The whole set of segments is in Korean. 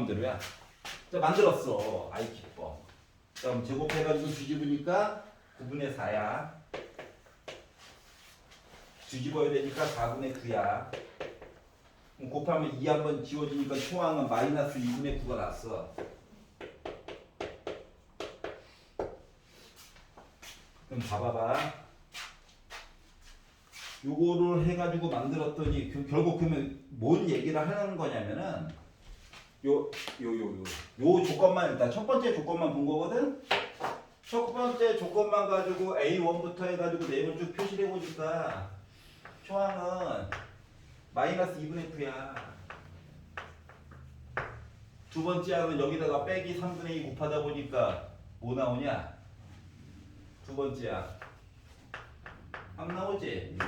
맘대로야. 자, 만들었어. I 기법. 그럼 제곱해가지고 뒤집으니까 9분의 4야. 뒤집어야 되니까 4분의 9야. 곱하면 2 한번 지워지니까 초항은 마이너스 2분의 9가 났어. 그럼 봐봐봐. 요거를 해가지고 만들었더니 결국 그러면 뭔 얘기를 하는 거냐면은 요 조건만 일단 첫 번째 조건만 본 거거든. 첫 번째 조건만 가지고 A1부터 해가지고 내용을 쭉 표시를 해보니까 초항은 마이너스 2분의 9야. 두 번째 항은 여기다가 빼기 3분의 2 곱하다 보니까 뭐 나오냐? 두 번째 항 나오지?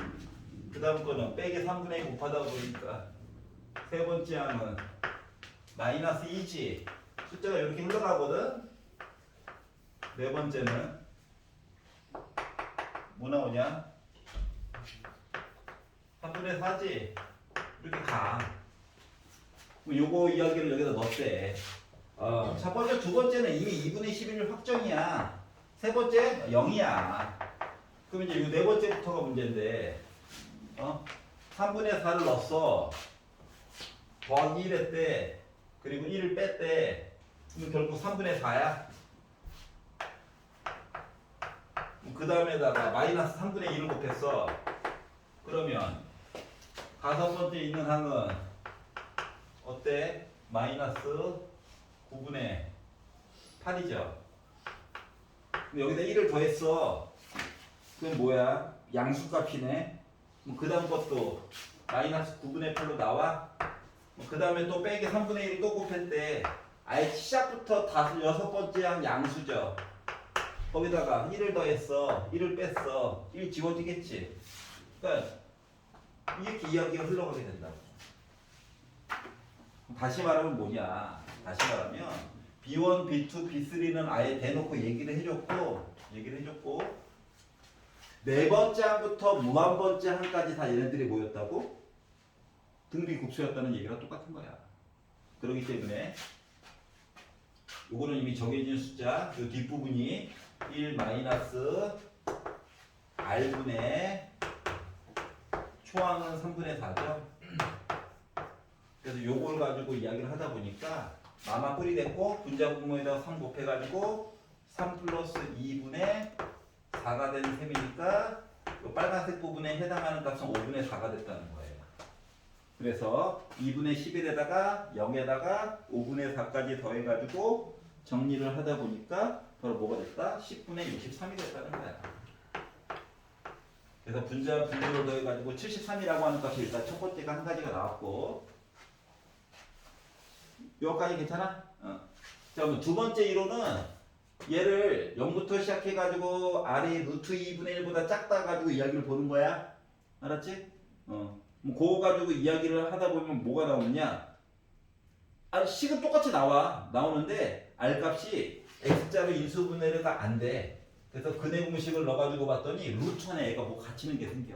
그 다음 거는 빼기 3분의 2 곱하다 보니까 세 번째 항은 마이너스 2지. 숫자가 이렇게 흘러가거든. 네 번째는 뭐 나오냐? 3분의 4지. 이렇게 가. 요거 이야기를 여기다 넣었대. 첫 번째, 두 번째는 이미 2분의 11 확정이야. 세 번째 0이야. 그럼 이제 요 네 번째부터가 문제인데, 3분의 4를 넣었어. 더하기 1 했대. 그리고 1을 뺐대. 그럼 결국 3분의 4야. 그 다음에다가 마이너스 3분의 1을 곱했어. 그러면 다섯 번째 있는 항은 어때? 마이너스 9분의 8이죠. 여기다 1을 더했어. 그럼 뭐야? 양수값이네. 그 다음 것도 마이너스 9분의 8로 나와. 그 다음에 또 빼기 3분의 1을 또 곱했대. 아예 시작부터 여섯 번째 항 양수죠. 거기다가 1을 더했어. 1을 뺐어. 1 지워지겠지. 그러니까 이렇게 이야기가 흘러가게 된다고. 다시 말하면 뭐냐? 다시 말하면 B1, B2, B3는 아예 대놓고 얘기를 해줬고 네 번째 항부터 무한 번째 항까지 다 얘네들이 뭐였다고? 등비급수였다는 얘기랑 똑같은 거야. 그렇기 때문에 요거는 이미 정해진 숫자, 그 뒷부분이 1 마이너스 R분의 초항은 3분의 4죠. 그래서 요걸 가지고 이야기를 하다 보니까 마마 뿔이 됐고 분자 분모에다가 3 곱해가지고 3 플러스 2분의 4가 된 셈이니까 요 빨간색 부분에 해당하는 값은 5분의 4가 됐다는 거예요. 그래서 2분의 11에다가 0에다가 5분의 4까지 더해가지고 정리를 하다 보니까 바로 뭐가 됐다? 10분의 63이 됐다는 거야. 그래서 분자 분모를 더해가지고 73이라고 하는 값이 일단 첫 번째가 한 가지가 나왔고, 여기까지 괜찮아? 자, 그럼 두 번째 이론은 얘를 0부터 시작해가지고 R이 루트 2분의 1보다 작다 가지고 이야기를 보는 거야. 알았지? 뭐 그거 가지고 이야기를 하다 보면 뭐가 나오느냐? 식은 똑같이 나오는데 R 값이 X자로 인수분해가 안 돼. 그래서 근해 공식을 넣어가지고 봤더니 루트 안에 애가 뭐 갇히는 게 생겨.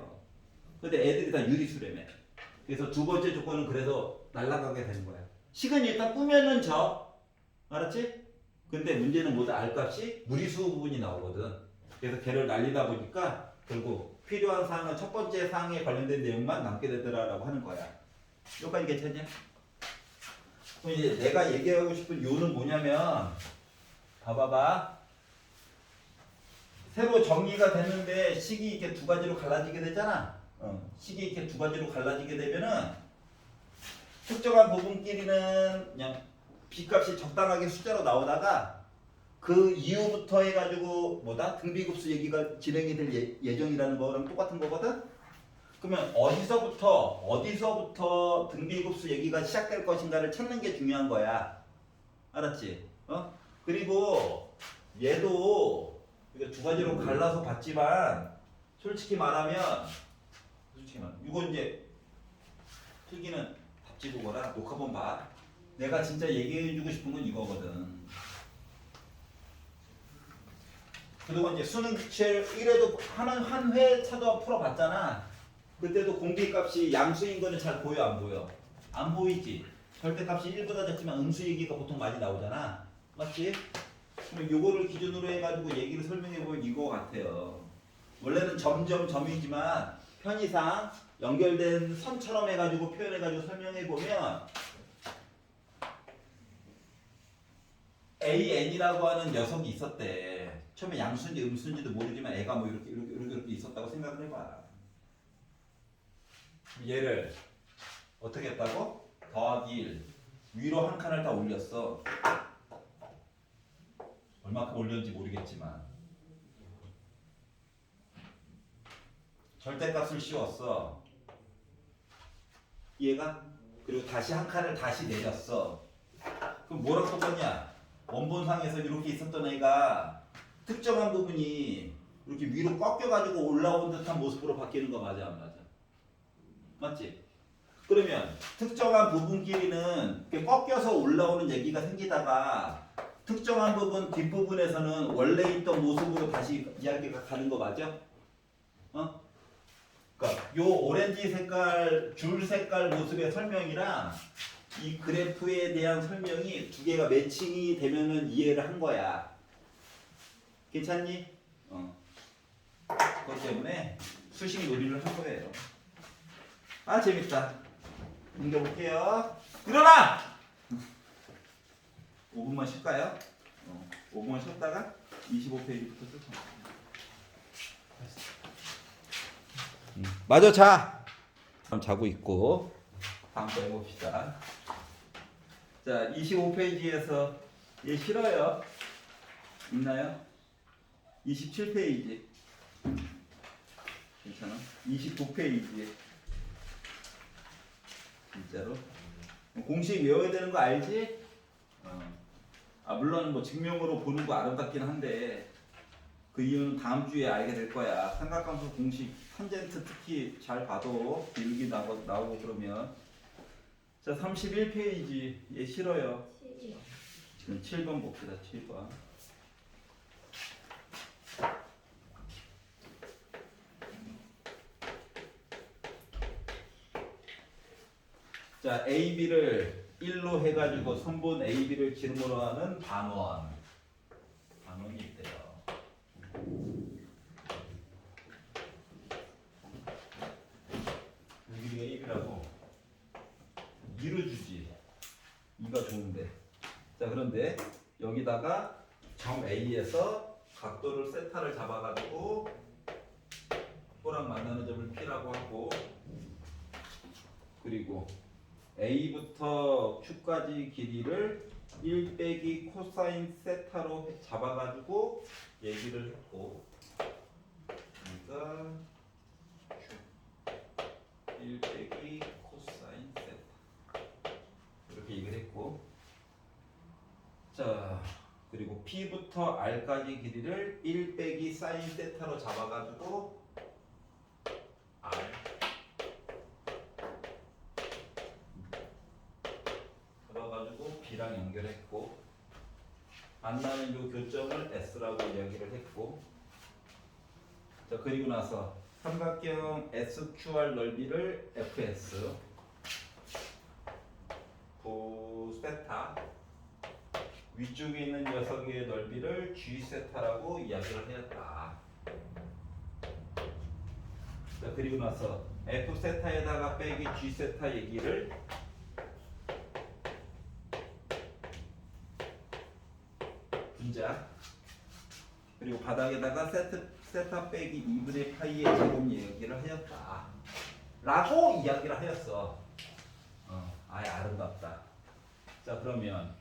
근데 애들이 다 유리수래매. 그래서 두 번째 조건은 그래서 날아가게 되는 거야. 식은 일단 꾸면은 알았지? 근데 문제는 뭐다? R 값이 무리수 부분이 나오거든. 그래서 걔를 날리다 보니까 결국 필요한 사항은 첫 번째 사항에 관련된 내용만 남게 되더라라고 하는 거야. 여기까지 괜찮냐? 그럼 이제 내가 얘기하고 싶은 요는 뭐냐면, 봐봐봐. 새로 정리가 됐는데 식이 이렇게 두 가지로 갈라지게 되잖아. 식이 이렇게 두 가지로 갈라지게 되면은 특정한 부분끼리는 그냥 B값이 적당하게 숫자로 나오다가 그 이후부터 해가지고 뭐다? 등비급수 얘기가 진행이 될 예정이라는 거랑 똑같은 거거든? 그러면 어디서부터 등비급수 얘기가 시작될 것인가를 찾는 게 중요한 거야. 알았지? 그리고 얘도 두 가지로 갈라서 봤지만 솔직히 말하면 이거 이제 필기는 답지 보거라. 녹화본 봐. 내가 진짜 얘기해주고 싶은 건 이거거든. 그동안 이제 수능 기출 1회도 한 회 차도 풀어봤잖아. 그때도 공비값이 양수인 거는 잘 보여 안 보여? 안 보이지. 절대값이 1보다 작지만 음수 얘기가 보통 많이 나오잖아. 맞지? 그럼 요거를 기준으로 해가지고 얘기를 설명해보면 이거 같아요. 원래는 점이지만 편의상 연결된 선처럼 해가지고 표현해가지고 설명해보면 AN이라고 하는 녀석이 있었대. 처음에 양수인지 음수인지도 모르지만 애가 뭐 이렇게 있었다고 생각을 해봐. 얘를 어떻게 했다고? 더하기 1. 위로 한 칸을 다 올렸어. 얼마큼 올렸는지 모르겠지만 절대값을 씌웠어. 얘가 그리고 다시 한 칸을 다시 내렸어. 그럼 뭐라고 썼냐? 원본상에서 이렇게 있었던 애가 특정한 부분이 이렇게 위로 꺾여가지고 올라온 듯한 모습으로 바뀌는 거 맞아 안 맞아? 맞지? 그러면 특정한 부분끼리는 이렇게 꺾여서 올라오는 얘기가 생기다가 특정한 부분 뒷부분에서는 원래 있던 모습으로 다시 이야기가 가는 거 맞아? 어? 그러니까 요 오렌지 색깔 줄 색깔 모습의 설명이랑 이 그래프에 대한 설명이 두 개가 매칭이 되면은 이해를 한 거야. 괜찮니? 그것 때문에 수식 놀이를 한 거예요. 아 재밌다. 넘겨볼게요. 일어나! 5분만 쉴까요? 5분만 쉬었다가 25페이지부터 쓸게요. 마저 자! 그럼 자고 있고 다음 거 해봅시다. 자 25페이지에서 얘 싫어요. 있나요? 27페이지 괜찮아? 29페이지 진짜로? 공식 외워야 되는 거 알지? 물론 뭐 증명으로 보는 거 아름답긴 한데 그 이유는 다음 주에 알게 될 거야. 삼각함수 공식 탄젠트 특히 잘 봐도 기울기 나오고 그러면 자 31페이지 얘 싫어요. 지금 7번 봅시다. 7번 자 AB를 1로 해가지고 선분 AB를 기름으로 하는 반원이 있대요. 여기가 AB라고 2로 주지. 2가 좋은데. 자 그런데 여기다가 점 A에서 각도를 세타를 잡아가지고 X랑 만나는 점을 P라고 하고 그리고 A부터 Q까지 길이를 1 빼기 코사인 세타로 잡아가지고 얘기를 했고 그러니까 1 빼기 코사인 세타 이렇게 얘기를 했고 자 그리고 P부터 R까지 길이를 1 빼기 사인 세타로 잡아가지고 R 잡아가지고 B랑 연결했고 만나는 요 교점을 S라고 이야기를 했고 자 그리고 나서 삼각형 SQR 넓이를 FS 부세타 위쪽에 있는 녀석의 넓이를 G세타라고 이야기를 하였다. 자 그리고 나서 F세타에다가 빼기 G세타 얘기를 분자 그리고 바닥에다가 세타 빼기 2분의 파이의 제곱 얘기를 하였다 라고 이야기를 하였어. 아예 아름답다. 자 그러면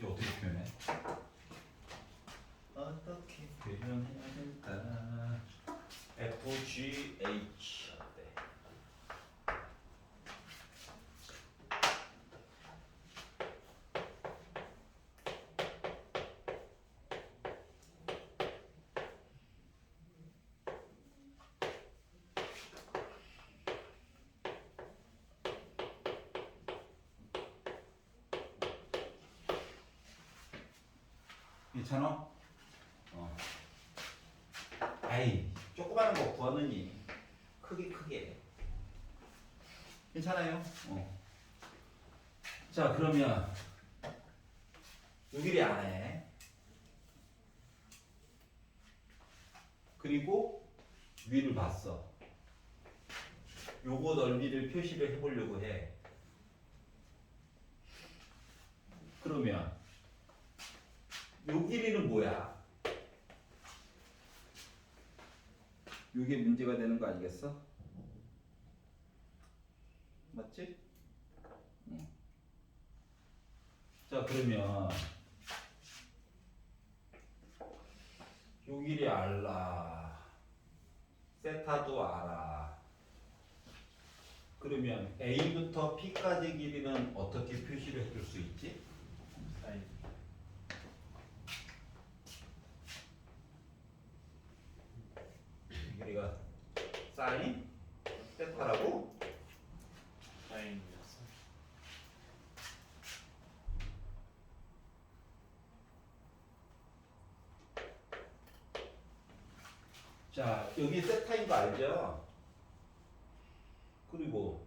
이거 어떻게 표현해? 어떻게 표현해야 될까? FGH 어때? 괜찮아? 아이 조그마한 거 구하느니 크게 괜찮아요? 자, 그러면 요 길이 안에 그리고 위를 봤어. 요거 넓이를 표시를 해보려고 해. 그러면 요 길이는 뭐야? 요게 문제가 되는 거 아니겠어? 맞지? 응. 자, 그러면 요 길이 알라. 세타도 알아. 그러면 A부터 P까지 길이는 어떻게 표시를 해줄 수 있지? 사인 이 길이가 사인 세타라고? 사인이었어. 자, 여기 세타인 거 알죠? 그리고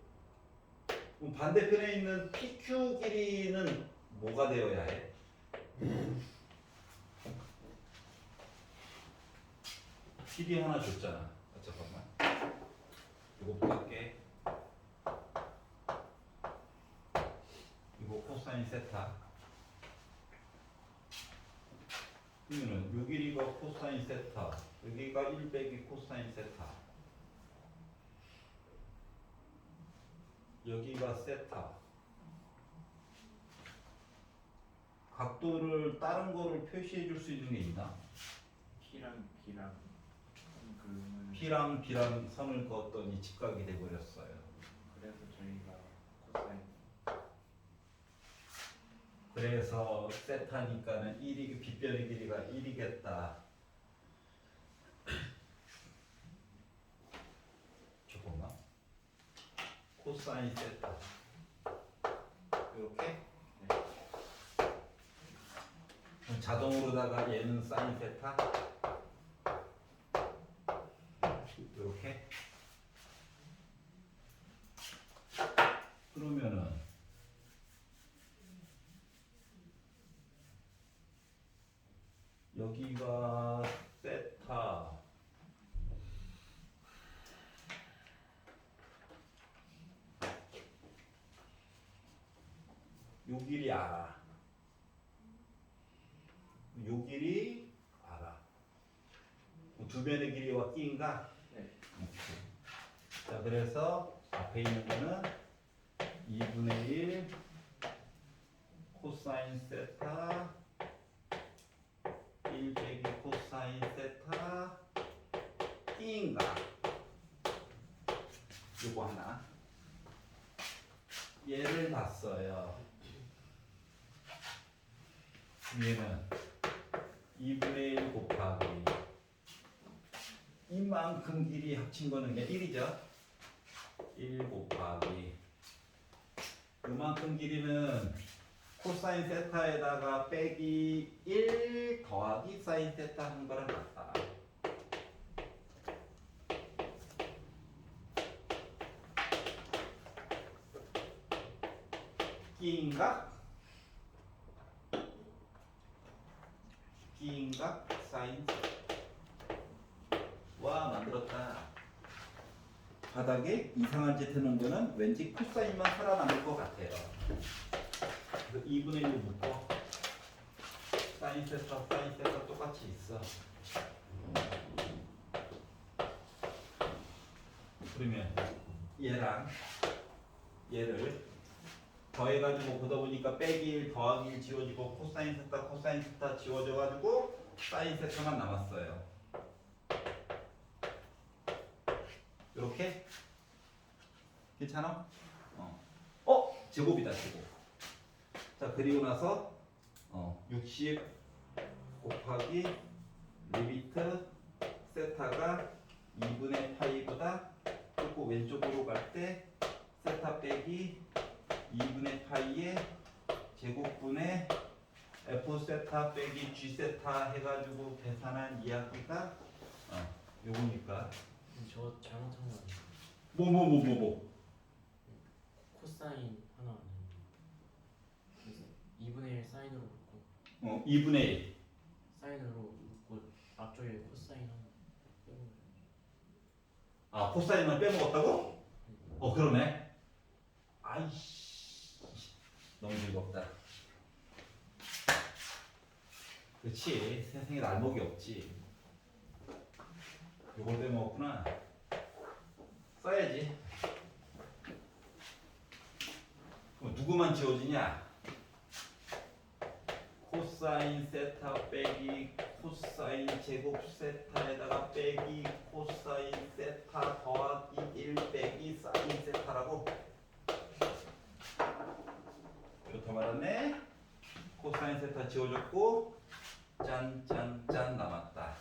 그럼 반대편에 있는 PQ 길이는 뭐가 되어야 해? 길이 하나 줬잖아. 잠깐만. 이거부터 할게. 이거 코사인 세타. 그러면은 요 길이가 코사인 세타. 여기가 1 빼기 코사인 세타. 여기가 세타. 각도를 다른 거를 표시해 줄 수 있는 게 있나? P랑 B랑 그러면 P랑 B랑 선을 그었더니 직각이 돼 버렸어요. 그래서 저희가 코사인 그래서 세타니까는 1이 빗변의 길이가 1이겠다. 조금만. 코사인 세타. 이렇게. 그럼 자동으로다가 얘는 사인 세타. 이렇게. 그러면은 여기가 세타. 요 길이 알아. 요 길이 알아. 두 변의 길이와 끼인가? 네. 자, 그래서 앞에 있는 거는 2분의 1 코사인 세타 1 빼기 코사인 세타 끼인가? 요거 하나. 얘를 봤어요. 얘는 2분의 1 곱하기 이만큼 길이 합친 거는 그냥 1이죠. 1 곱하기 이만큼 길이는 코사인 세타에다가 빼기 1 더하기 사인 세타 한 거랑 같다. 끼인가? 끼인가? 사인 와 만들었다. 바닥에 이상한 짓 해놓은 거는 왠지 코사인만 살아남을 것 같아요. 2분의 1 묶어. 사인 세타 똑같이 있어. 그러면 얘랑 얘를 더해가지고 보다 보니까 빼기 1 더하기 1 지워지고 코사인 세타 지워져가지고 사인 세타만 남았어요. 이렇게 괜찮아? 제곱이다 제곱. 자 그리고 나서 60 곱하기 리미트 세타가 2분의 파이보다 조금 왼쪽으로 갈 때 세타 빼기 2분의 파이의 제곱분의 F 세타 빼기 G 세타 해가지고 계산한 이야기가 요거니까 저 잘못한 거 아니에요? 뭐 코사인 하나 아니면 그래서 2분의 1 사인으로 묶고 2분의 1. 사인으로 묶고 앞쪽에 코사인 하나 빼고 아, 코사인만 빼먹었다고? 그러네. 아이씨, 너무 즐겁다. 그렇지, 세상에 날먹이 없지. 요걸 빼먹었구나. 써야지. 그럼 누구만 지워지냐? 코사인 세타 빼기 코사인 제곱 세타에다가 빼기 코사인 세타 더하기 1 빼기 사인 세타라고. 좋다 말았네. 코사인 세타 지워졌고 짠짠짠 남았다.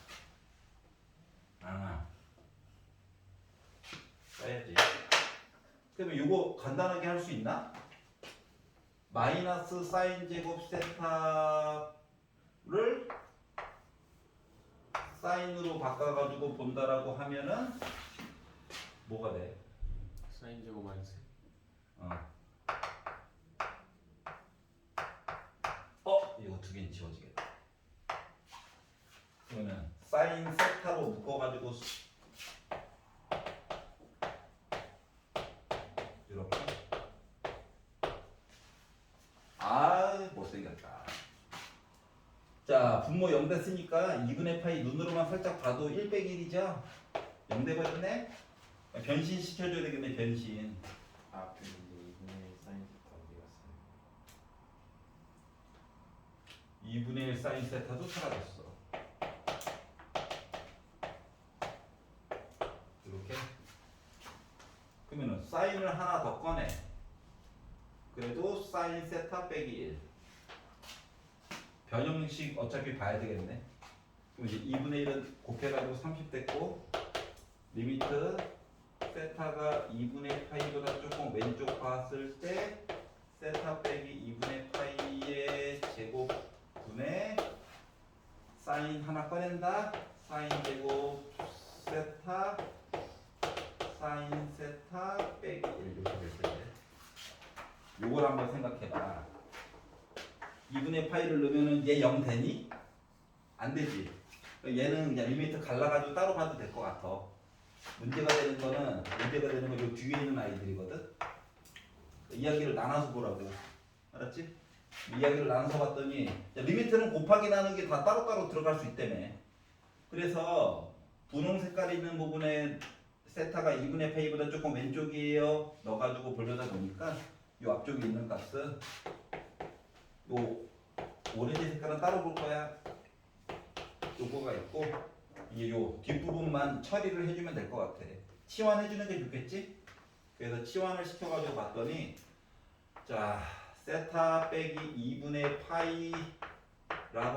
써야지. 그러면 이거 간단하게 할 수 있나? 마이너스 사인 제곱 세타를 사인으로 바꿔가지고 본다라고 하면은 뭐가 돼? 사인 제곱 마이너스 이거 두 개는 지워지겠다. 그러면 사인 세타로 묶어가지고 이렇게. 못생겼다. 자, 분모 0 됐으니까 2분의 파이 눈으로만 살짝 봐도 1 빼기 1이죠? 0 돼버렸네? 변신 시켜줘야 되겠네, 변신. 근데 2분의 1 사인 세타 어디 갔어요? 2분의 1 사인 세타도 사라졌어. 이렇게. 그러면은 사인을 하나 더 꺼내. 그래도 사인 세타 빼기 1. 변형식 어차피 봐야 되겠네. 그럼 이제 2분의 1은 곱해가지고 30 됐고, 리미트 세타가 2분의 파이보다 조금 왼쪽 봤을 때 세타 빼기 2분의 파이의 제곱분의 사인 하나 꺼낸다. 사인 제곱 세타 사인 세타 빼기 1 이렇게 될 텐데, 요걸 한번 생각해봐. 2분의 파이를 넣으면은 얘 0 되니? 안 되지. 얘는 그냥 리미트 갈라가지고 따로 봐도 될 것 같아. 문제가 되는 거는 요 뒤에 있는 아이들이거든. 이야기를 나눠서 보라고. 알았지? 이야기를 나눠서 봤더니 리미트는 곱하기 나누는 게 다 따로따로 들어갈 수 있다며. 그래서 분홍 색깔이 있는 부분에 세타가 2분의 파이보다 조금 왼쪽이에요. 넣어가지고 보려다 보니까 요 앞쪽에 있는 값은 요 오렌지 색깔은 따로 볼 거야. 요거가 있고 이게 요 뒷부분만 처리를 해주면 될 것 같아. 치환해주는 게 좋겠지? 그래서 치환을 시켜가지고 봤더니 자 세타 빼기 2분의 파이라고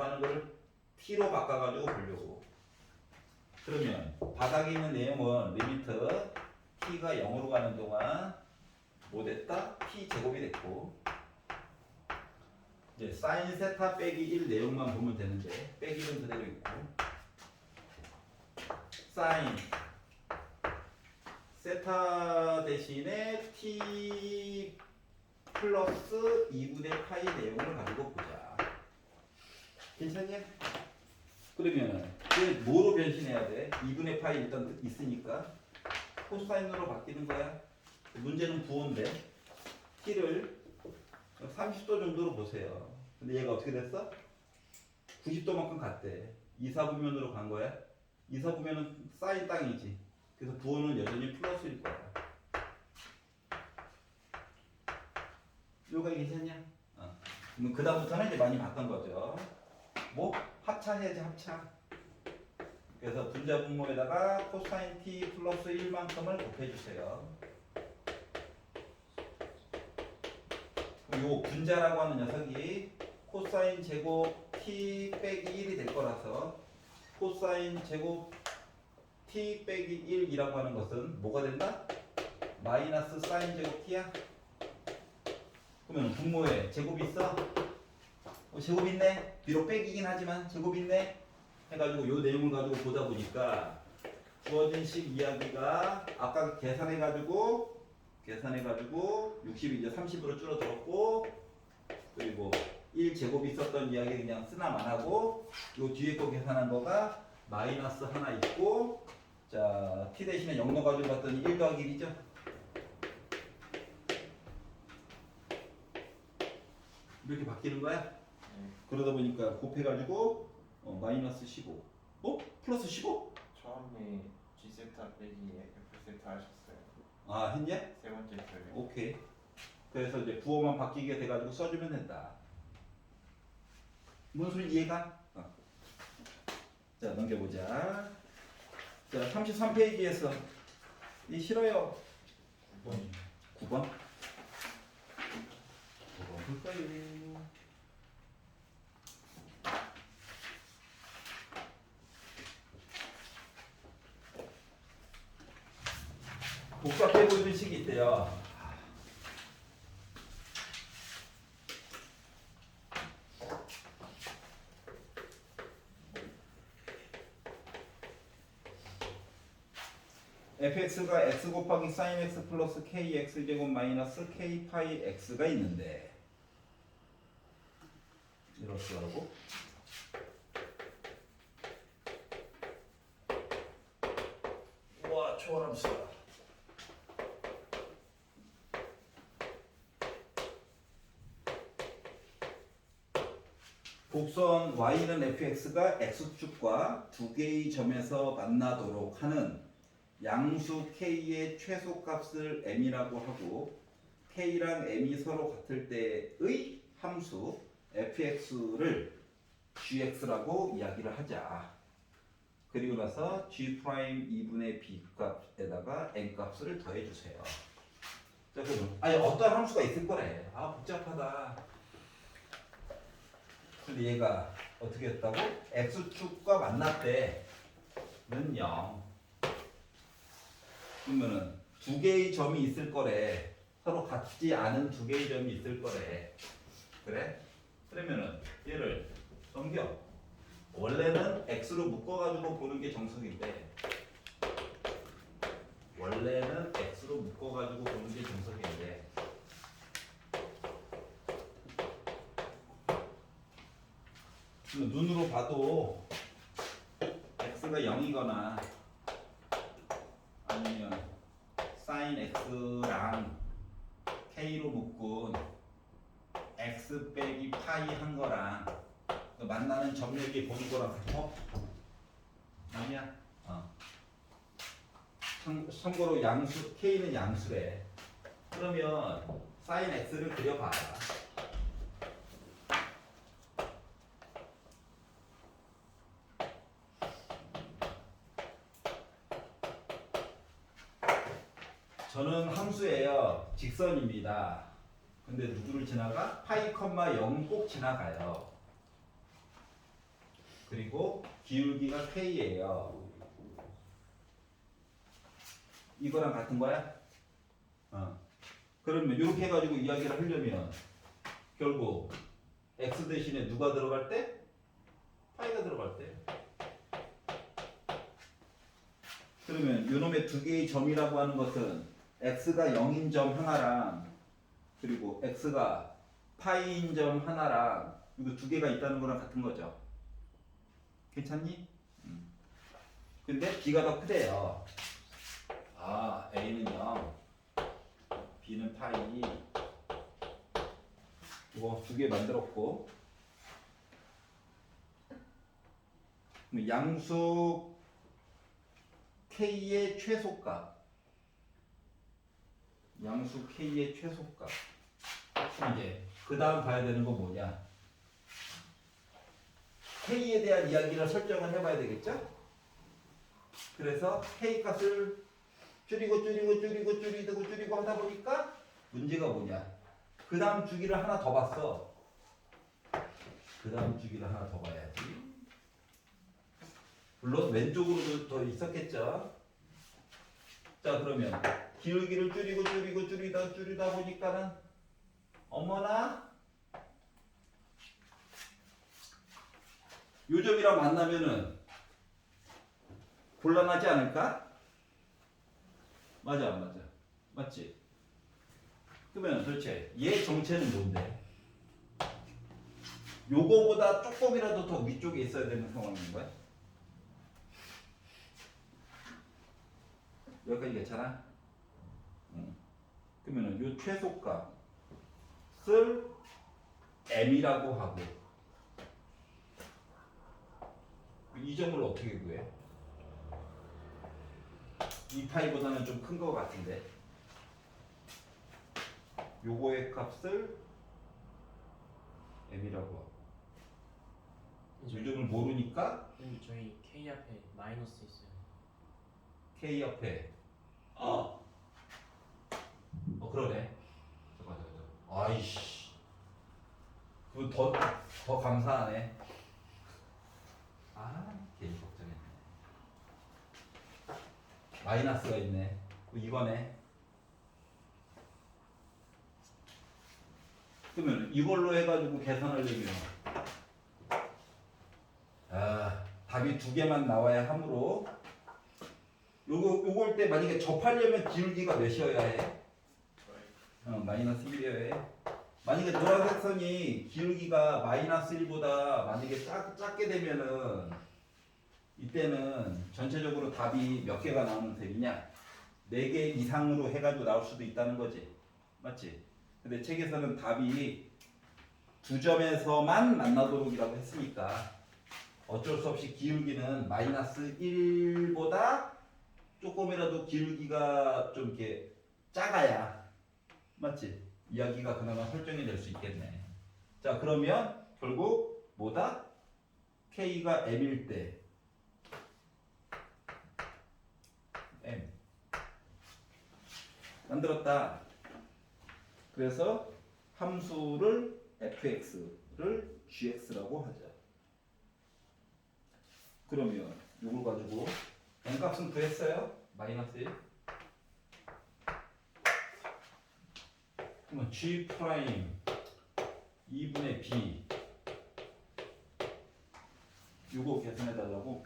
하는 걸 t로 바꿔가지고 보려고. 그러면 바닥에 있는 내용은 리미트 t가 0으로 가는 동안 뭐 됐다? t 제곱이 됐고, 이제 사인 세타 빼기 1 내용만 보면 되는데 빼기는 그대로 있고, 사인 세타 대신에 t 플러스 2분의 파이 내용을 가지고 보자. 괜찮냐? 그러면 이게 뭐로 변신해야 돼? 2분의 파이 일단 있으니까 코사인으로 바뀌는 거야. 문제는 부호인데 t를 30도 정도로 보세요. 근데 얘가 어떻게 됐어? 90도만큼 갔대. 이사분면으로 간 거야. 이사분면은 사인 땅이지. 그래서 부호는 여전히 플러스일 거야. 요가 괜찮냐? 그럼 그 다음부터는 이제 많이 봤던 거죠. 뭐? 합차해야지, 합차. 그래서 분자 분모에다가 코사인 t 플러스 1만큼을 곱해주세요. 요 분자라고 하는 녀석이 코사인 제곱 t 빼기 1이 될 거라서 코사인 제곱 t 빼기 1이라고 하는 것은 뭐가 된다? 마이너스 사인 제곱 t야? 그러면 분모에 제곱이 있어? 제곱 있네? 비록 빼기긴 하지만 제곱 있네? 해가지고 요 내용을 가지고 보다 보니까 주어진 식 이야기가 아까 계산해가지고 계산해가지고 60이 이제 30으로 줄어들었고 그리고 1제곱 있었던 이야기 그냥 쓰나만 하고 요 뒤에 거 계산한 거가 마이너스 하나 있고 자 t 대신에 0 넣어가지고 봤더니 1 더하기 1이죠. 이렇게 바뀌는 거야. 네. 그러다 보니까 곱해가지고 마이너스 15 플러스 15? 처음에 G 세타 빼기 F 세타 하셨어요. 아 했냐? 세 번째 표현. 오케이. 그래서 이제 부호만 바뀌게 돼가지고 써주면 된다. 무슨 소리 이해가? 자 넘겨보자. 자 33페이지에서 이 싫어요. 9번. 9번 볼까요? 복잡해 보이는 식이 있대요. fx가 x 곱하기 sin x 플러스 kx 제곱 마이너스 k 파이 x가 있는데 이렇게 하고 와 초월함수다. 곡선 y는 fx가 x축과 두 개의 점에서 만나도록 하는 양수 k의 최소값을 m이라고 하고 k랑 m이 서로 같을 때의 함수 fx를 gx라고 이야기를 하자. 그리고 나서 g 프라임 2분의 b 값에다가 n 값을 더해주세요. 자 그럼 아니 어떤 함수가 있을 거래. 아 복잡하다. 근데 얘가 어떻게 했다고? x축과 만났대는 0. 그러면은 두 개의 점이 있을 거래. 서로 같지 않은 두 개의 점이 있을 거래. 그래? 그러면은 얘를 넘겨. 원래는 x로 묶어가지고 보는 게 정석인데 원래는 x로 묶어가지고 보는 게 정석인데 눈으로 봐도 x가 0이거나 아니면 sin x랑 k로 묶은 x 빼기 파이 한 거랑 만나는 점력이 보는 거랑 같아? 아니야? 참고로 양수 k는 양수래. 그러면 sin x를 그려봐. 저는 함수예요. 직선입니다. 근데 누구를 지나가? 파이 컴마 0 꼭 지나가요. 그리고 기울기가 k예요. 이거랑 같은 거야? 그러면 이렇게 해가지고 이야기를 하려면 결국 x 대신에 누가 들어갈 때? 파이가 들어갈 때. 그러면 이놈의 두 개의 점이라고 하는 것은 x가 0인 점 하나랑 그리고 x가 파이인 점 하나랑 이거 두 개가 있다는 거랑 같은 거죠. 괜찮니? 근데 b가 더 크대요. 아 a는 0 b는 파이 이거 두 개 만들었고 양수 k의 최소값 양수 k의 최소값 이제 그 다음 봐야 되는 건 뭐냐 k에 대한 이야기를 설정을 해봐야 되겠죠. 그래서 k 값을 줄이고 하다 보니까 문제가 뭐냐 그 다음 주기를 하나 더 봤어. 그 다음 주기를 하나 더 봐야지. 물론 왼쪽으로도 더 있었겠죠. 자 그러면 기울기를 줄이다 보니까는 어머나 요 점이랑 만나면은 곤란하지 않을까? 맞아 안 맞아? 맞지? 그러면 도대체 얘 정체는 뭔데? 요거보다 조금이라도 더 위쪽에 있어야 되는 상황인 거야? 여기까지 괜찮아? 응. 그러면은 요 최소값을 m이라고 하고 이 점을 어떻게 구해? 이 파이보다는 좀 큰 거 같은데 요거의 값을 m이라고 하고 이 점을 모르니까 선생님 저희 K 앞에 마이너스 있어요. k 옆에 그러네. 잠깐. 아이씨. 그거 더 감사하네. 괜히 걱정했네. 마이너스가 있네. 이거네. 그러면 이걸로 해가지고 계산하려면 답이 두 개만 나와야 하므로 요걸 때 만약에 접하려면 기울기가 몇이어야 해? 마이너스 1이어야 해. 만약에 노란색 선이 기울기가 마이너스 1보다 만약에 작게 되면은 이때는 전체적으로 답이 몇 개가 나오는 셈이냐? 4개 이상으로 해가지고 나올 수도 있다는 거지. 맞지? 근데 책에서는 답이 두 점에서만 만나도록이라고 했으니까 어쩔 수 없이 기울기는 마이너스 1보다 조금이라도 기울기가 좀 이렇게 작아야 맞지? 이야기가 그나마 설정이 될 수 있겠네. 자 그러면 결국 뭐다? K가 M일 때 M 만들었다. 그래서 함수를 fx를 gx라고 하자. 그러면 이걸 가지고 m 값은 구했어요? 마이너스 1. 그러면 g 프라임 2분의 b 이거 계산해 달라고.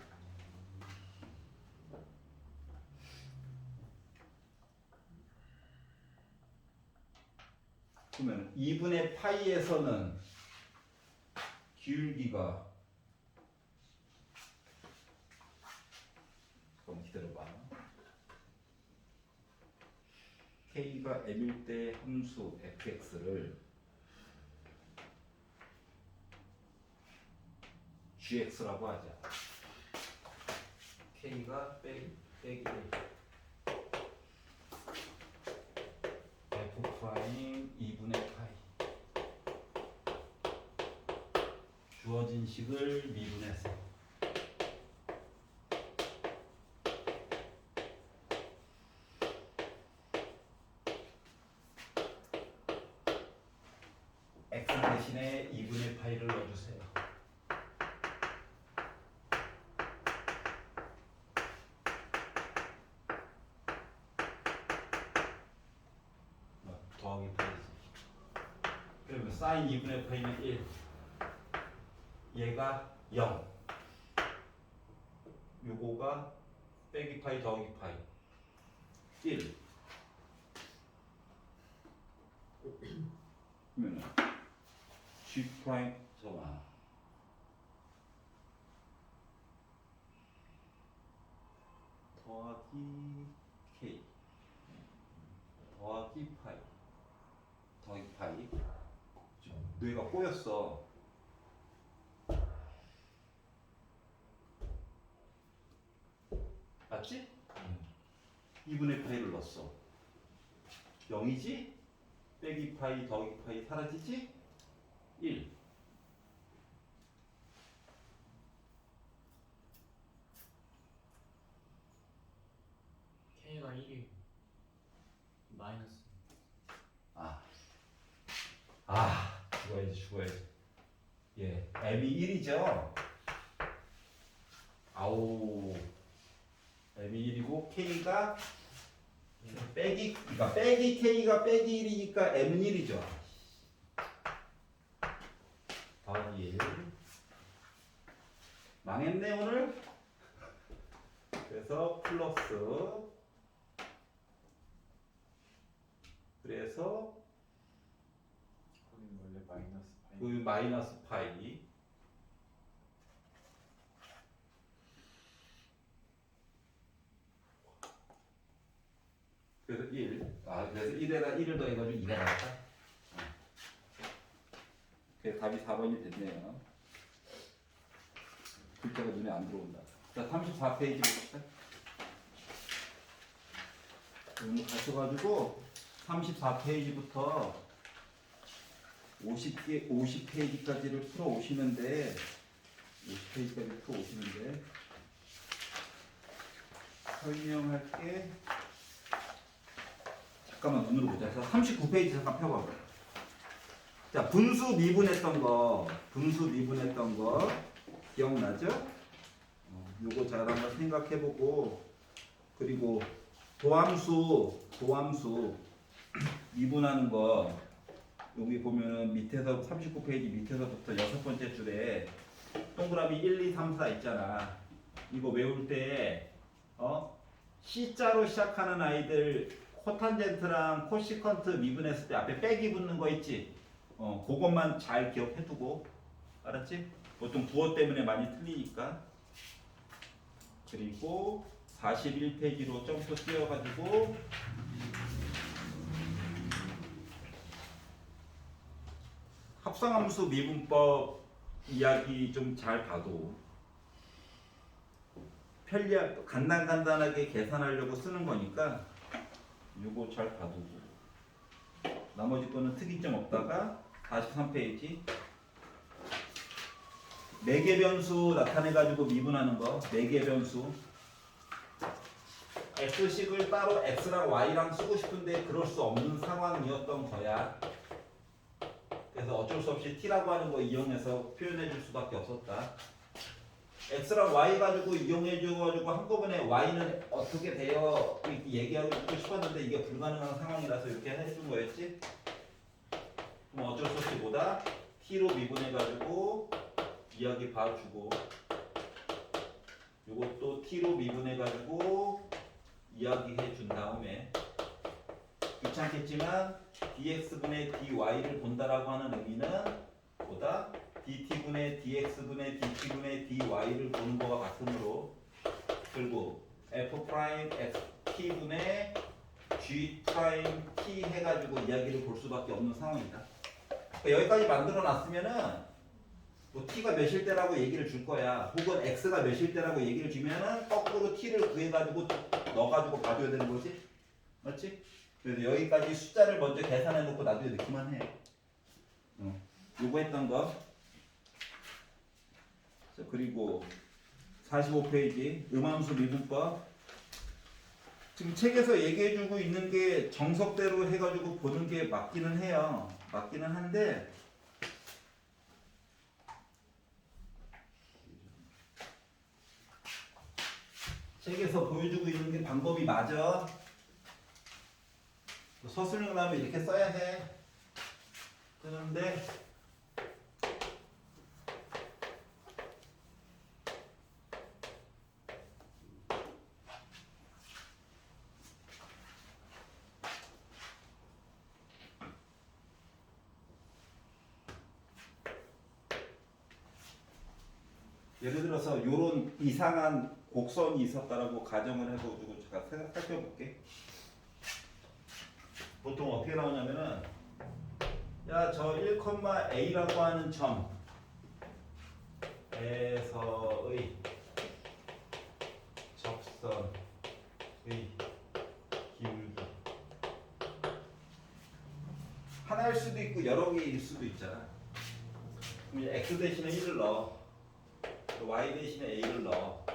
그러면 2분의 파이에서는 기울기가 잠깐만 기다려봐. K가 M일 때 함수 fx를 gx라고 하자. K가 빼기 f 프라임 2분의 파이 주어진 식을 미분해서 x 대신에 2분의 파이를 넣어주세요. 더하기 파이지. 그러면 사인 2분의 파이는 1. 얘가 0. 요거가 빼기 파이 더하기 파이 1. 그러면 G 프라임 잠깐만. 더하기 K 더하기 파이 더하기 파이. 지금 뇌가 꼬였어. 맞지? 2분의 파이를 넣었어. 0이지? 빼기 파이 더하기 파이 사라지지? 1. K가 1이 마이너스. 죽어야지. 예, M이 1이죠? M이 1이고 K가 그러니까 빼기 K가 빼기 1이니까 M은 1이죠. 더하기 1. 망했네 오늘. 그래서 플러스. 그래서 마이너스 파이. 그 마이너스 파이. 그래서 1. 그래서 1에다 1을 더해가지고 2가 나왔다. 그래서 답이 4번이 됐네요. 글자가 눈에 안 들어온다. 자, 34페이지 봅시다. 오늘 가셔가지고 34페이지부터 50페이지까지를 풀어 오시는데 50페이지까지 풀어 오시는데 설명할 게 잠깐만 눈으로 보자. 39페이지 잠깐 펴봐. 자, 분수 미분했던 거 기억나죠? 요거 잘 한번 생각해보고, 그리고 도함수 미분하는 거 여기 보면은 밑에서 39페이지 밑에서부터 6번째 줄에 동그라미 1, 2, 3, 4 있잖아. 이거 외울 때 C자로 시작하는 아이들 코탄젠트랑 코시컨트 미분했을 때 앞에 빼기 붙는 거 있지? 그것만 잘 기억해두고, 알았지? 보통 부호 때문에 많이 틀리니까. 그리고 41페이지로 점프 뛰어가지고 합성함수 미분법 이야기 좀 잘 봐도 편리하게 간단하게 계산하려고 쓰는 거니까 요거 잘 봐두고, 나머지 거는 특이점 없다가 43페이지 4개 변수 나타내가지고 미분하는 거. 4개 변수 x식을 따로 x랑 y랑 쓰고 싶은데 그럴 수 없는 상황이었던 거야. 그래서 어쩔 수 없이 t라고 하는 거 이용해서 표현해 줄 수밖에 없었다. x랑 y 가지고 이용해 줘가지고 한꺼번에 y는 어떻게 돼요 이렇게 얘기하고 싶었는데 이게 불가능한 상황이라서 이렇게 해준 거였지. 그럼 어쩔 수 없이 뭐다? t로 미분해가지고 이야기 봐주고, 요것도 t로 미분해가지고 이야기해 준 다음에 귀찮겠지만 dx분의 dy를 본다라고 하는 의미는 뭐다? dt분의 dx분의 dt분의 dy를 보는 거와 같으므로, 그리고 f'xt분의 g't 해가지고 이야기를 볼 수밖에 없는 상황이다. 그러니까 여기까지 만들어 놨으면은 뭐 t가 몇일 때라고 얘기를 줄 거야. 혹은 x가 몇일 때라고 얘기를 주면은 거꾸로 t를 구해가지고 넣어가지고 봐줘야 되는 거지. 맞지? 그래서 여기까지 숫자를 먼저 계산해 놓고 나중에 넣기만 해. 요거 했던 거. 자, 그리고 45페이지 음함수 미분법. 지금 책에서 얘기해주고 있는 게 정석대로 해가지고 보는 게 맞기는 해요. 맞기는 한데 책에서 보여주고 있는 게 방법이 맞아. 서술형 나오면 이렇게 써야 해. 그런데 예를 들어서 이런 이상한 곡선이 있었다라고 가정을 해가지고 제가 살펴볼게. 보통 어떻게 나오냐면은, 야, 저 1,a라고 하는 점에서의 접선의 기울기 하나일 수도 있고 여러 개일 수도 있잖아. 그럼 x 대신에 1을 넣어, y 대신에 a를 넣어,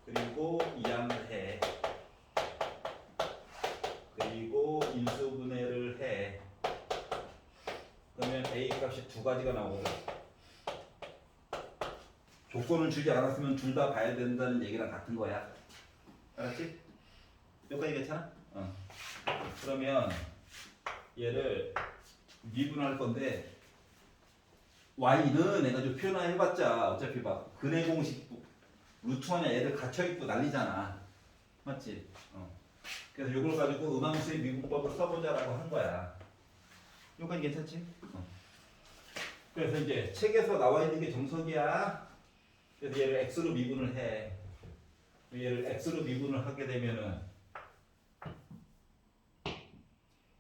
그리고 이항을 해, 그리고 인수분해를 해. 그러면 a 값이 두 가지가 나오거든. 조건을 주지 않았으면 둘 다 봐야 된다는 얘기랑 같은 거야. 알았지? 여기까지 괜찮아? 그러면 얘를 미분할 건데 y는 내가 좀 표현해봤자 어차피 막 근해 공식 루트 안에 애들 갇혀있고 난리잖아. 맞지? 그래서 이걸 가지고 음함수의 미분법을 써보자라고 한 거야. 요건 괜찮지? 그래서 이제 책에서 나와 있는 게 정석이야. 그래서 얘를 x로 미분을 해. 얘를 x로 미분을 하게 되면은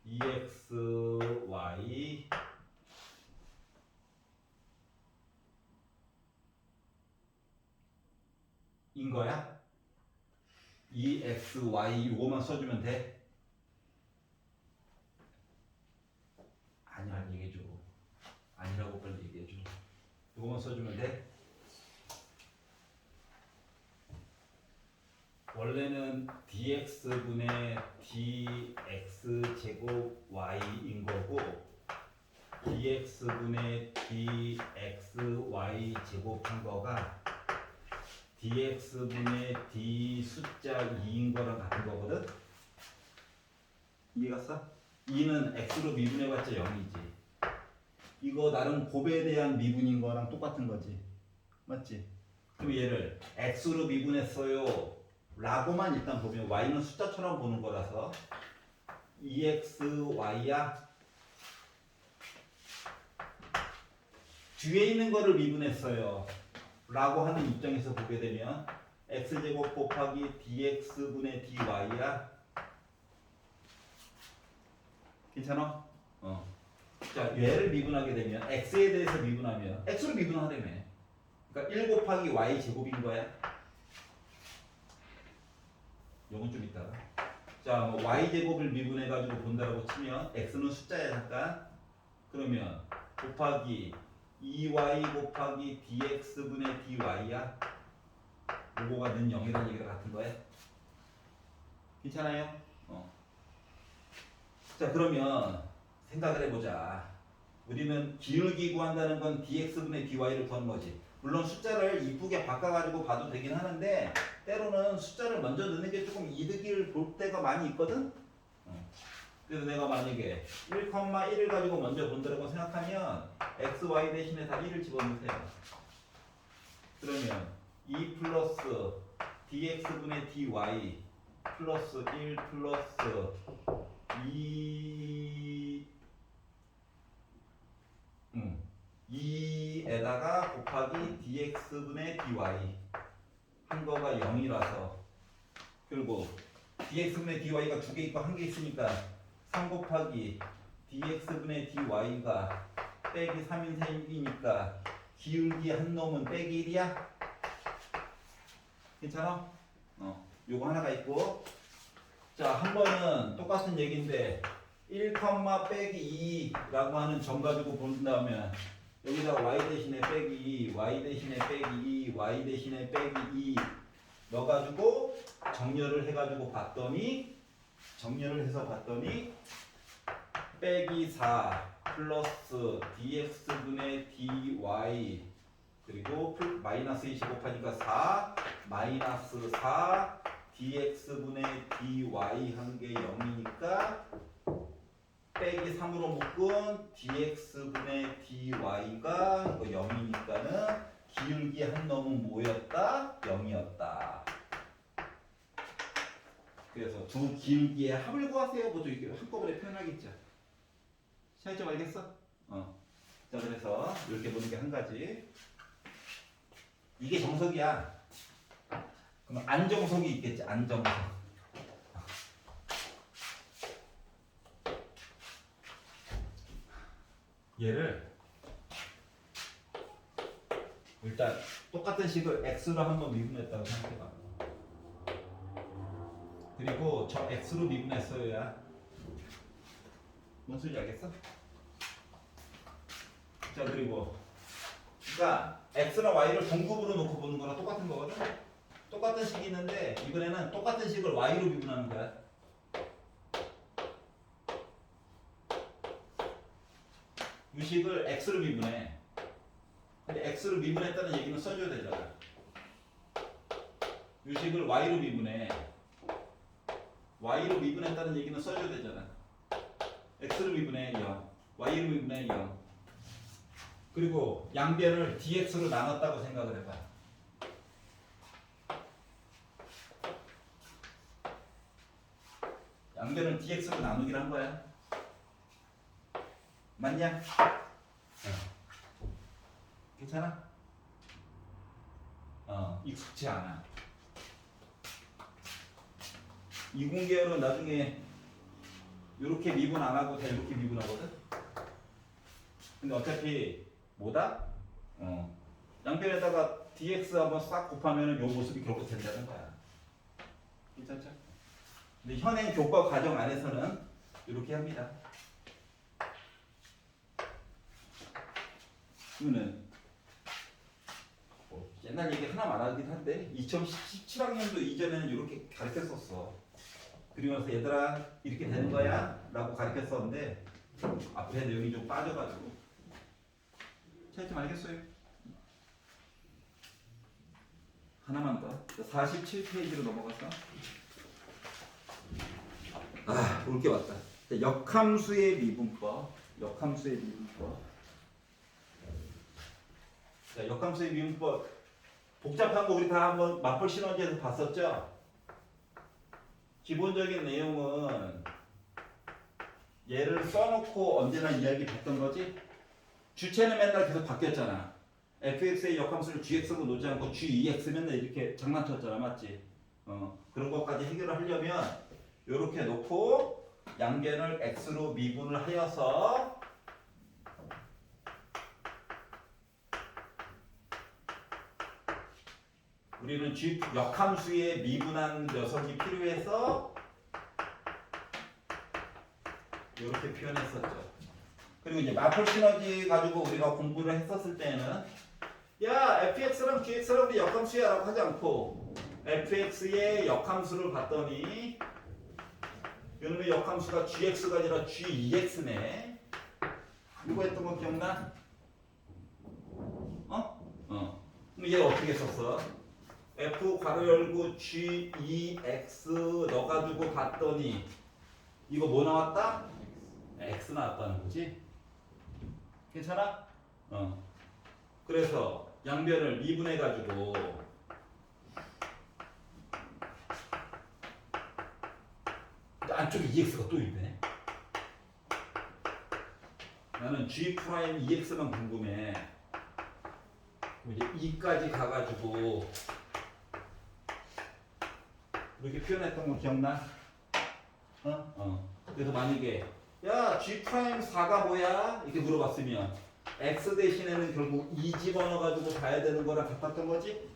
2xy 인 거야? 2xy 요거만 써주면 돼? 아니야, 얘기해줘. 아니라고 빨리 얘기해줘. 요거만 써주면 돼? 원래는 dx분의 dx 제곱 y인 거고 dx분의 dxy 제곱한 거가 dx분의 d 숫자 2인 거랑 같은 거거든? 이해갔어? 2는 x로 미분해봤자 0이지. 이거 나름 곱에 대한 미분인 거랑 똑같은 거지. 맞지? 그럼 얘를 x로 미분했어요 라고만 일단 보면 y는 숫자처럼 보는 거라서 2xy야 뒤에 있는 거를 미분했어요 라고 하는 입장에서 보게 되면 x제곱 곱하기 dx분의 dy야. 괜찮아? 자, 얘를 미분하게 되면 x에 대해서 미분하면 x로 미분하려며. 그러니까 1 곱하기 y 제곱인 거야. 요건 좀 이따가. 자, 뭐 y 제곱을 미분해 가지고 본다라고 치면 x는 숫자야 잠깐. 그러면 곱하기 2y 곱하기 dx분의 dy야. 요거가 는 0이라는 얘기가 같은 거야. 괜찮아요? 자, 그러면 생각을 해보자. 우리는 기울기 구한다는 건 dx분의 dy를 구하는 거지. 물론 숫자를 이쁘게 바꿔가지고 봐도 되긴 하는데 때로는 숫자를 먼저 넣는 게 조금 이득일 볼 때가 많이 있거든. 그래서 내가 만약에 1,1을 가지고 먼저 본다고 생각하면 x, y 대신에 다 1을 집어넣으세요. 그러면 2 플러스 dx분의 dy 플러스 1 플러스 2에다가 곱하기 dx분의 dy 한 거가 0이라서 그리고 dx분의 dy가 두 개 있고 한 개 있으니까 3 곱하기 dx분의 dy가 빼기 3인 셈이니까 기울기 한 놈은 빼기 1이야? 괜찮아? 요거 하나가 있고 자, 한 번은 똑같은 얘기인데 1, 빼기 2라고 하는 점 가지고 본다면 여기다가 y 대신에 빼기 2, y 대신에 빼기 2, y 대신에 빼기 2 넣어가지고 정렬을 해가지고 봤더니 빼기 4 플러스 dx분의 dy 그리고 마이너스 2 곱하니까 4 마이너스 4 dx분의 dy 한 게 0이니까 빼기 3으로 묶은 dx분의 dy가 0이니까는 기울기 한 놈은 뭐였다? 0이었다. 그래서 두 기울기의 합을 구하세요. 뭐죠? 이게 한꺼번에 표현하겠죠. 차이점 알겠어? 자, 그래서 이렇게 보는 게 한 가지. 이게 정석이야. 그럼 안정석이 있겠지. 안정석. 얘를 일단 똑같은 식을 x로 한번 미분했다고 생각해봐. 그리고 저 x로 미분했어야 뭔 소리인지 알겠어? 자, 그리고 그러니까 x랑 y를 동급으로 놓고 보는 거랑 똑같은 거거든. 똑같은 식이 있는데 이번에는 똑같은 식을 y로 미분하는 거야. 이 식을 x로 미분해. 근데 x로 미분했다는 얘기는 써줘야 되잖아. 이 식을 y로 미분해. y로 미분했다는 얘기는 써줘야 되잖아. x로 미분해 0, y로 미분해 0. 그리고 양변을 dx로 나눴다고 생각을 해봐. 양변을 dx로 나누기로 한 거야. 맞냐? 괜찮아? 익숙치 않아. 이공계열은 나중에 이렇게 미분 안 하고 다 이렇게 미분하거든. 근데 어차피 뭐다? 양변에다가 dx 한번 싹 곱하면은 요 모습이 결국 된다는 거야. 괜찮죠? 근데 현행 교과 과정 안에서는 이렇게 합니다. 이거는 옛날 얘기 하나 말하긴 한데 2017학년도 이전에는 이렇게 가르쳤었어. 그러면서 얘들아 이렇게 되는 거야 라고 가르쳤었는데 앞에 내용이 좀 빠져가지고 차이점 알겠어요? 하나만 더 47페이지로 넘어갔어. 올 게 왔다. 역함수의 미분법. 역함수의 미분법. 자, 역함수의 미분법 복잡한 거 우리 다 한번 맞벌 시너지에서 봤었죠? 기본적인 내용은 얘를 써놓고 언제나 이야기했던 거지. 주체는 맨날 계속 바뀌었잖아. fx의 역함수를 gx로 놓지 않고 gex 맨날 이렇게 장난쳤잖아, 맞지? 그런 것까지 해결을 하려면 이렇게 놓고 양변을 x로 미분을 하여서 우리는 g 역함수의 미분한 녀석이 필요해서 이렇게 표현했었죠. 그리고 이제 마플 시너지 가지고 우리가 공부를 했었을 때는 야 fx랑 gx랑 우리 역함수야 라고 하지 않고 fx의 역함수를 봤더니 이놈의 역함수가 gx가 아니라 gex네. 이거 했던 거 기억나? 그럼 얘 어떻게 썼어? f 괄호 열고 gex 넣어가지고 봤더니 이거 뭐 나왔다? x 나왔다는 거지. 괜찮아? 그래서 양변을 미분해가지고 안쪽에 EX가 또 있네. 나는 G 프라임 EX만 궁금해. 이제 2까지 가가지고 이렇게 표현했던 거 기억나? 그래서 만약에 야 G 프라임 4가 뭐야? 이렇게 물어봤으면 X 대신에는 결국 2 집어넣어가지고 봐야 되는 거랑 같았던 거지?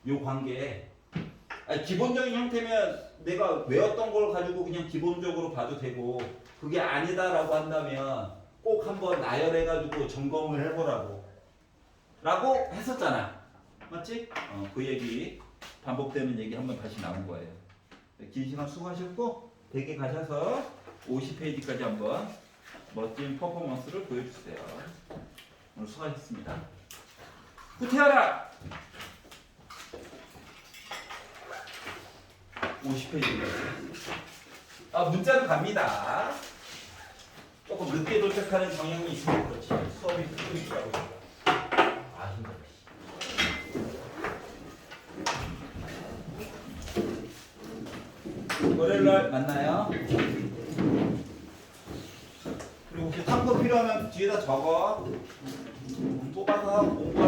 요 관계. 아니, 기본적인 형태면 내가 외웠던 걸 가지고 그냥 기본적으로 봐도 되고 그게 아니다라고 한다면 꼭 한번 나열해가지고 점검을 해보라고 라고 했었잖아. 맞지? 그 얘기 반복되는 얘기 한번 다시 나온 거예요. 긴 시간 수고하셨고 댁에 가셔서 50페이지까지 한번 멋진 퍼포먼스를 보여주세요. 오늘 수고하셨습니다. 후퇴하라! 50페이지까지. 문자로 갑니다. 조금 늦게 도착하는 경향이 있으면 그렇지. 수업이 늦게 있더라고. 힘들어. 월요일날 만나요. 그리고 혹시 참고 필요하면 뒤에다 적어. 뽑아서 공부